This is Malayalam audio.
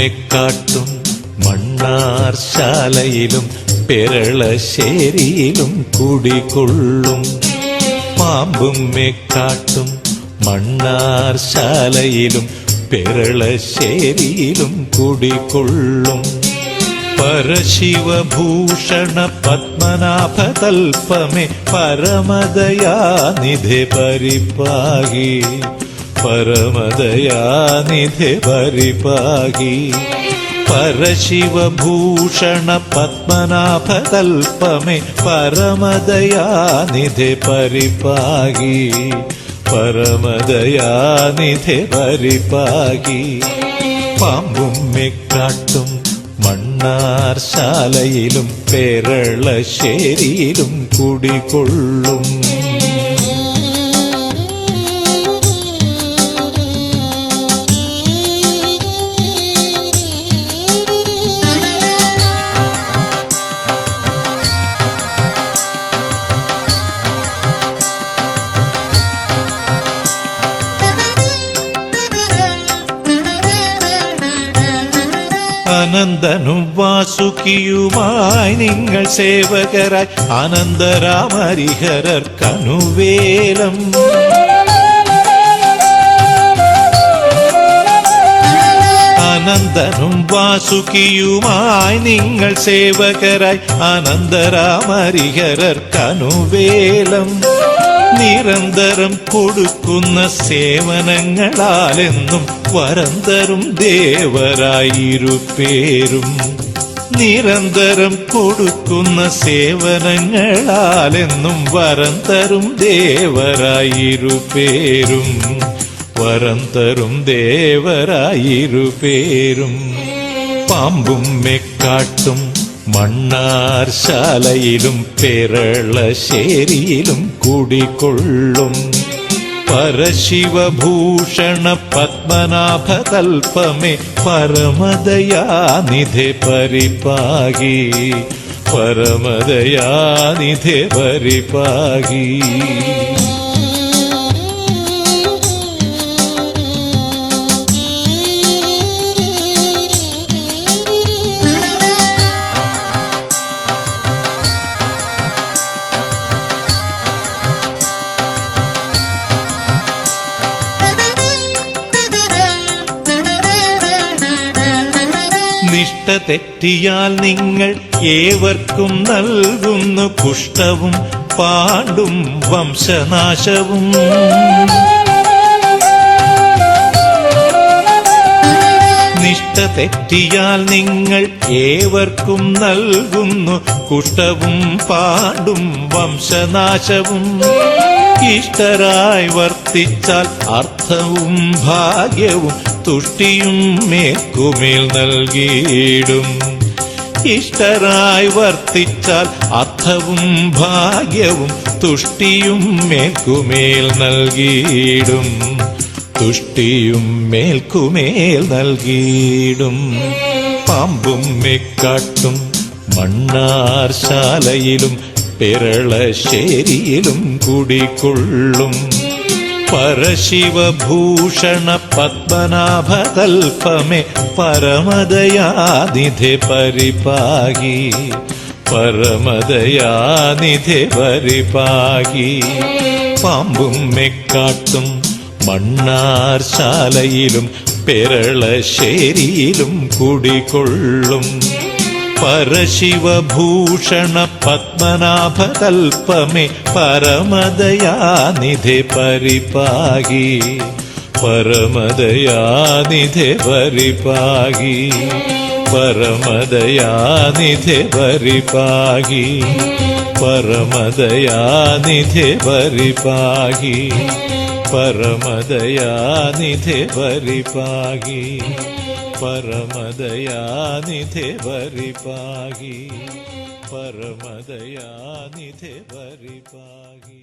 മെക്കാട്ടും മണ്ണാർശാലയിലും പെരളശ്ശേരിയിലും കുടികൊള്ളും. പാമ്പും മെക്കാട്ടും മണ്ണാർശാലയിലും പെരളശ്ശേരിയിലും കുടികൊള്ളും. പരശിവഭൂഷണ പത്മനാഭകൽപ്പമേ പരമദയാനിധേ പരിപാഹി. പരമദയാനിധേ പരിപാഹി. പരശിവഭൂഷണ പത്മനാഭകൽപ്പമേ പരമദയാനിധേ പരിപാഹി. പരമദയാനിധേ പരിപാഹി. പാമ്പും മെക്കാട്ടും മണ്ണാർശാലയിലും പെരളശ്ശേരിയിലും കുടികൊള്ളും. അനന്തനും വാസുകിയുമായി നിങ്ങൾ സേവകരായി അനന്തരാമരിഹരർക്കനുവേലം. അനന്തനും വാസുകിയുമായി നിങ്ങൾ സേവകരായി അനന്തരാമരിഹരർക്കനുവേലം. നിരന്തരം കൊടുക്കുന്ന സേവനങ്ങളാലെന്നും വരന്തരും ദേവരായിരുപേരും. നിരന്തരം കൊടുക്കുന്ന സേവനങ്ങളാലെന്നും വരന്തരും ദേവരായിരുപേരും. വരന്തരും ദേവരായിരുപേരും. പാമ്പും മെക്കാട്ടും മണ്ണാർശാലയിലും പെരളശ്ശേരിയിലും കുടികൊള്ളും. പരശിവഭൂഷണ പത്മനാഭകൽപ്പമേ പരമദയാനിധേ പരിപാഹി. പരമദയാനിധേ പരിപാഹി. നിഷ്ഠ തെറ്റിയാൽ നിങ്ങൾ ഏവർക്കും നൽകുന്നു കുഷ്ഠവും പാണ്ടും വംശനാശവും. നിഷ്ഠ തെറ്റിയാൽ നിങ്ങൾ ഏവർക്കും നൽകുന്നു കുഷ്ഠവും പാണ്ടും വംശനാശവും. ഇഷ്ടരായി വർത്തിച്ചാൽ അർത്ഥവും ഭാഗ്യവും തുഷ്ടിയും മേൽക്കുമേൽ നൽകിയിടും. ഇഷ്ടരായി വർത്തിച്ചാൽ അർത്ഥവും ഭാഗ്യവും തുഷ്ടിയും മേൽക്കുമേൽ നൽകിയിടും. തുഷ്ടിയും മേൽക്കുമേൽ നൽകിയിടും. പാമ്പും മെക്കാട്ടും മണ്ണാർശാലയിലും പെരളശ്ശേരിയിലും കുടികൊള്ളും. പരശിവഭൂഷണ പത്മനാഭകൽപ്പമേ പരമദയാനിധേ പരിപാഹി. പരമദയാനിധേ പരിപാഹി. പാമ്പും മെക്കാട്ടും മണ്ണാർശാലയിലും പെരളശ്ശേരിയിലും കുടികൊള്ളും. പരശിവഭൂഷണ പത്മനാഭകൽപ്പമേ പരമദയാനിധേ പരിപാഹി. പരമദയാനിധേ പരിപാഹി. പരമദയാനിധേ പരിപാഹി. പരമദയാനിധേ പരിപാഹി. പരമദയാനിധേ പരിപാഹി. പരമദയാനിധേ പരിപാഹി. പരമദയാനിധേ പരിപാഹി.